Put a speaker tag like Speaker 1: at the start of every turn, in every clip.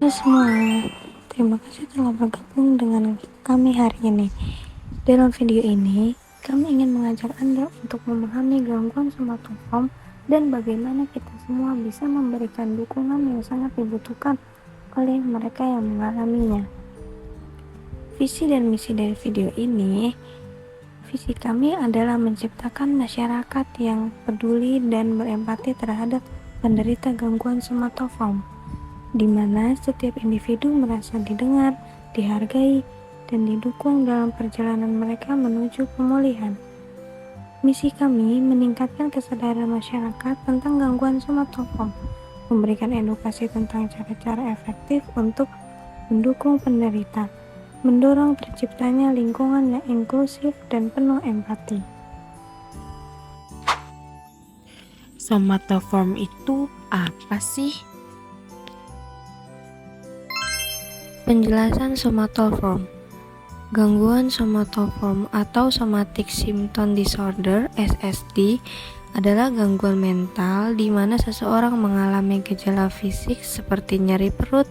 Speaker 1: Halo semua, terima kasih telah bergabung dengan kami hari ini. Dalam video ini, kami ingin mengajak Anda untuk memahami gangguan somatoform dan bagaimana kita semua bisa memberikan dukungan yang sangat dibutuhkan oleh mereka yang mengalaminya. Visi dan misi dari video ini, visi kami adalah menciptakan masyarakat yang peduli dan berempati terhadap penderita gangguan somatoform, di mana setiap individu merasa didengar, dihargai, dan didukung dalam perjalanan mereka menuju pemulihan. Misi kami meningkatkan kesadaran masyarakat tentang gangguan somatoform, memberikan edukasi tentang cara-cara efektif untuk mendukung penderita, mendorong terciptanya lingkungan yang inklusif dan penuh empati.
Speaker 2: Somatoform itu apa sih?
Speaker 1: Penjelasan somatoform. Gangguan somatoform atau somatic symptom disorder (SSD) adalah gangguan mental di mana seseorang mengalami gejala fisik seperti nyeri perut,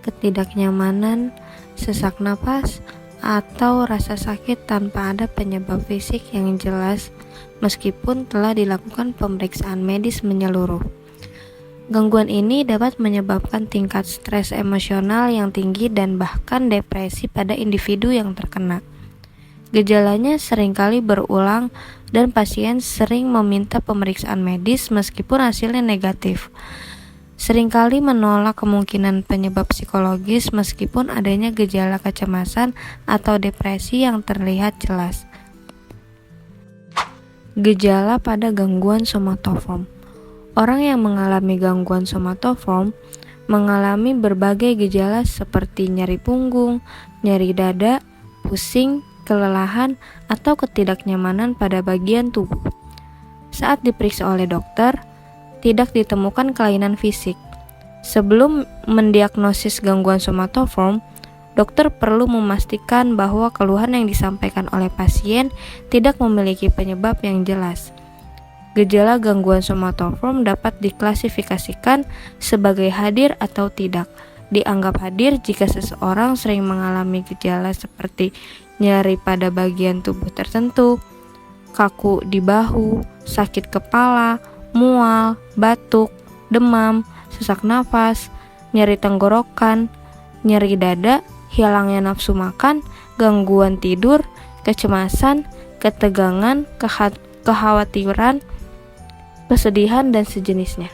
Speaker 1: ketidaknyamanan, sesak napas, atau rasa sakit tanpa ada penyebab fisik yang jelas meskipun telah dilakukan pemeriksaan medis menyeluruh. Gangguan ini dapat menyebabkan tingkat stres emosional yang tinggi dan bahkan depresi pada individu yang terkena. Gejalanya seringkali berulang dan pasien sering meminta pemeriksaan medis meskipun hasilnya negatif. Seringkali menolak kemungkinan penyebab psikologis meskipun adanya gejala kecemasan atau depresi yang terlihat jelas. Gejala pada gangguan somatoform. Orang yang mengalami gangguan somatoform mengalami berbagai gejala seperti nyeri punggung, nyeri dada, pusing, kelelahan, atau ketidaknyamanan pada bagian tubuh. Saat diperiksa oleh dokter, tidak ditemukan kelainan fisik. Sebelum mendiagnosis gangguan somatoform, dokter perlu memastikan bahwa keluhan yang disampaikan oleh pasien tidak memiliki penyebab yang jelas. Gejala gangguan somatoform dapat diklasifikasikan sebagai hadir atau tidak. Dianggap hadir jika seseorang sering mengalami gejala seperti nyeri pada bagian tubuh tertentu, kaku di bahu, sakit kepala, mual, batuk, demam, sesak nafas, nyeri tenggorokan, nyeri dada, hilangnya nafsu makan, gangguan tidur, kecemasan, ketegangan, kekhawatiran, kesedihan, dan sejenisnya.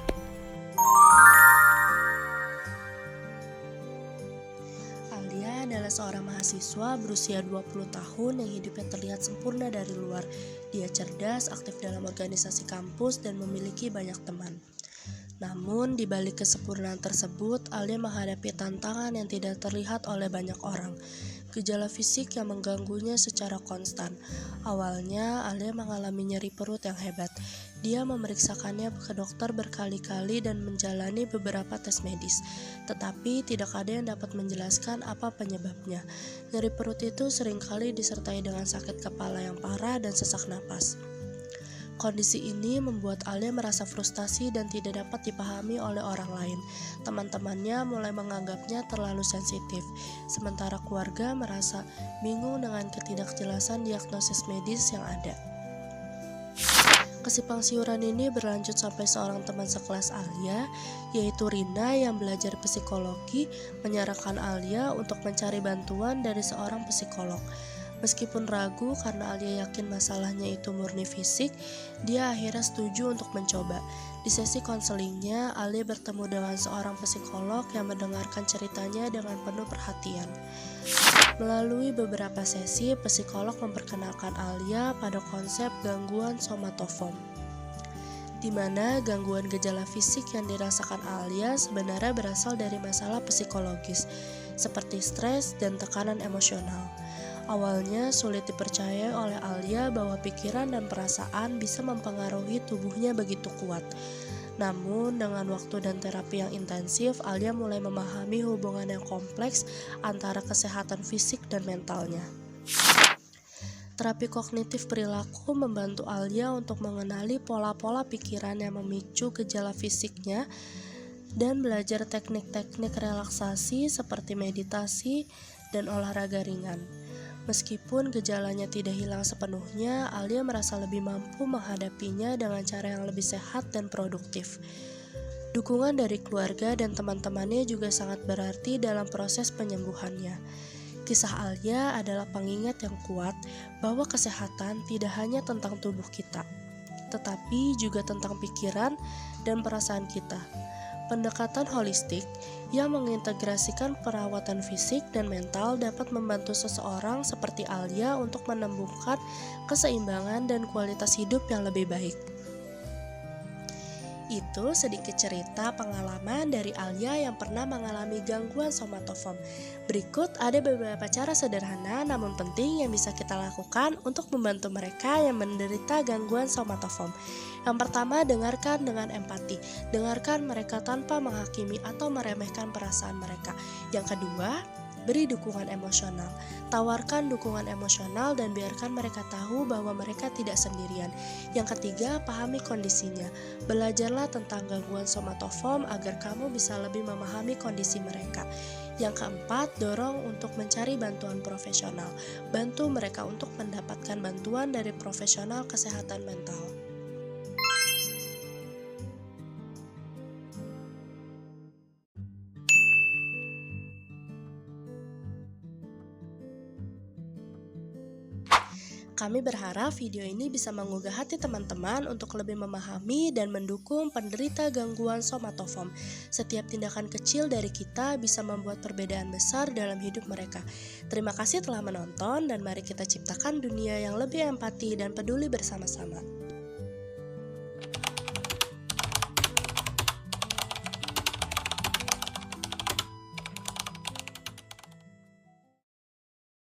Speaker 3: Alia adalah seorang mahasiswa berusia 20 tahun yang hidupnya terlihat sempurna dari luar. Dia cerdas, aktif dalam organisasi kampus, dan memiliki banyak teman. Namun, di balik kesempurnaan tersebut, Alia menghadapi tantangan yang tidak terlihat oleh banyak orang. Gejala fisik yang mengganggunya secara konstan. Awalnya, Alia mengalami nyeri perut yang hebat. Dia memeriksakannya ke dokter berkali-kali dan menjalani beberapa tes medis. Tetapi tidak ada yang dapat menjelaskan apa penyebabnya. Nyeri perut itu seringkali disertai dengan sakit kepala yang parah dan sesak napas. Kondisi ini membuat Alia merasa frustasi dan tidak dapat dipahami oleh orang lain. Teman-temannya mulai menganggapnya terlalu sensitif, sementara keluarga merasa bingung dengan ketidakjelasan diagnosis medis yang ada. Kesimpang siuran ini berlanjut sampai seorang teman sekelas Alia, yaitu Rina yang belajar psikologi, menyarankan Alia untuk mencari bantuan dari seorang psikolog. Meskipun ragu karena Alia yakin masalahnya itu murni fisik, dia akhirnya setuju untuk mencoba. Di sesi konselingnya, Alia bertemu dengan seorang psikolog yang mendengarkan ceritanya dengan penuh perhatian. Melalui beberapa sesi, psikolog memperkenalkan Alia pada konsep gangguan somatoform, di mana gangguan gejala fisik yang dirasakan Alia sebenarnya berasal dari masalah psikologis, seperti stres dan tekanan emosional. Awalnya sulit dipercaya oleh Alia bahwa pikiran dan perasaan bisa mempengaruhi tubuhnya begitu kuat. Namun dengan waktu dan terapi yang intensif, Alia mulai memahami hubungan yang kompleks antara kesehatan fisik dan mentalnya. Terapi kognitif perilaku membantu Alia untuk mengenali pola-pola pikiran yang memicu gejala fisiknya dan belajar teknik-teknik relaksasi seperti meditasi dan olahraga ringan. Meskipun gejalanya tidak hilang sepenuhnya, Alia merasa lebih mampu menghadapinya dengan cara yang lebih sehat dan produktif. Dukungan dari keluarga dan teman-temannya juga sangat berarti dalam proses penyembuhannya. Kisah Alia adalah pengingat yang kuat bahwa kesehatan tidak hanya tentang tubuh kita, tetapi juga tentang pikiran dan perasaan kita. Pendekatan holistik yang mengintegrasikan perawatan fisik dan mental dapat membantu seseorang seperti Alia untuk menemukan keseimbangan dan kualitas hidup yang lebih baik. Itu sedikit cerita pengalaman dari Alia yang pernah mengalami gangguan somatoform. Berikut ada beberapa cara sederhana namun penting yang bisa kita lakukan untuk membantu mereka yang menderita gangguan somatoform. Yang pertama, dengarkan dengan empati. Dengarkan mereka tanpa menghakimi atau meremehkan perasaan mereka. Yang kedua, beri dukungan emosional. Tawarkan dukungan emosional dan biarkan mereka tahu bahwa mereka tidak sendirian. Yang ketiga, pahami kondisinya. Belajarlah tentang gangguan somatoform agar kamu bisa lebih memahami kondisi mereka. Yang keempat, dorong untuk mencari bantuan profesional. Bantu mereka untuk mendapatkan bantuan dari profesional kesehatan mental. Kami berharap video ini bisa menggugah hati teman-teman untuk lebih memahami dan mendukung penderita gangguan somatoform. Setiap tindakan kecil dari kita bisa membuat perbedaan besar dalam hidup mereka. Terima kasih telah menonton dan mari kita ciptakan dunia yang lebih empati dan peduli bersama-sama.